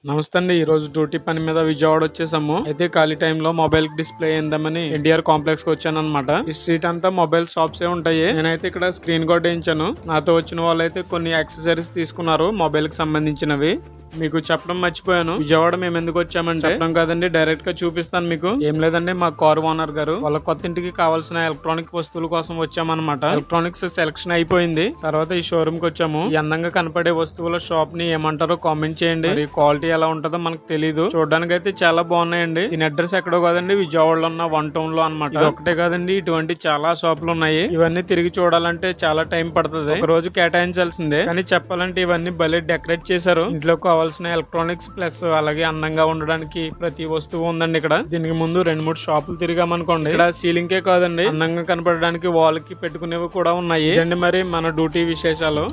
నమస్తే అండి. ఈ రోజు డ్యూటీ పని మీద విజయవాడ వచ్చేసాము. అయితే ఖాళీ టైంలో మొబైల్ డిస్ప్లే ఏందామని ఎన్టీఆర్ కాంప్లెక్స్ కి వచ్చాను అనమాట. ఈ స్ట్రీట్ అంతా మొబైల్ షాప్స్ ఏ ఉంటాయి. నేనైతే ఇక్కడ స్క్రీన్ గార్డ్ వేయించాను. నాతో వచ్చిన వాళ్ళైతే కొన్ని యాక్సెసరీస్ తీసుకున్నారు మొబైల్ కి సంబంధించినవి. మీకు చెప్పడం మర్చిపోయాను. విజయవాడ మేము ఎందుకు వచ్చామంటే చెప్పడం కాదండి, డైరెక్ట్ గా చూపిస్తాను మీకు. ఏం లేదండి, మా కార్ ఓనర్ గారు వాళ్ళ కొత్త ఇంటికి కావాల్సిన ఎలక్ట్రానిక్ వస్తువుల కోసం వచ్చామన్నమాట. ఎలక్ట్రానిక్స్ సెలక్షన్ అయిపోయింది. తర్వాత ఈ షోరూమ్ కి వచ్చాము. ఈ అందంగా కనపడే వస్తువుల షాప్ ని ఏమంటారో కామెంట్ చేయండి. క్వాలిటీ ఎలా ఉంటుందో మనకు తెలియదు. చూడడానికి అయితే చాలా బాగున్నాయండి. దీని అడ్రస్ ఎక్కడో కాదండి, విజయవాడలో ఉన్న వన్ టౌన్ లో అనమాట. ఇది ఒకటే కాదండి, ఇటువంటి చాలా షాపులు ఉన్నాయి. ఇవన్నీ తిరిగి చూడాలంటే చాలా టైం పడుతుంది. ఒక రోజు కేటాయించాల్సిందే. కానీ చెప్పాలంటే ఇవన్నీ భలే డెకరేట్ చేశారు. ఇంట్లో కావాల్సిన ఎలక్ట్రానిక్స్ ప్లస్ అలాగే అందంగా ఉండడానికి ప్రతి వస్తువు ఉందండి ఇక్కడ. దీనికి ముందు 2-3 షాపులు తిరిగామనుకోండి. ఇక్కడ సీలింగ్ కే కాదండి, అందంగా కనపడడానికి వాల్ కి పెట్టుకునేవి కూడా ఉన్నాయి. ఇదండి మరి మన డ్యూటీ విశేషాలు.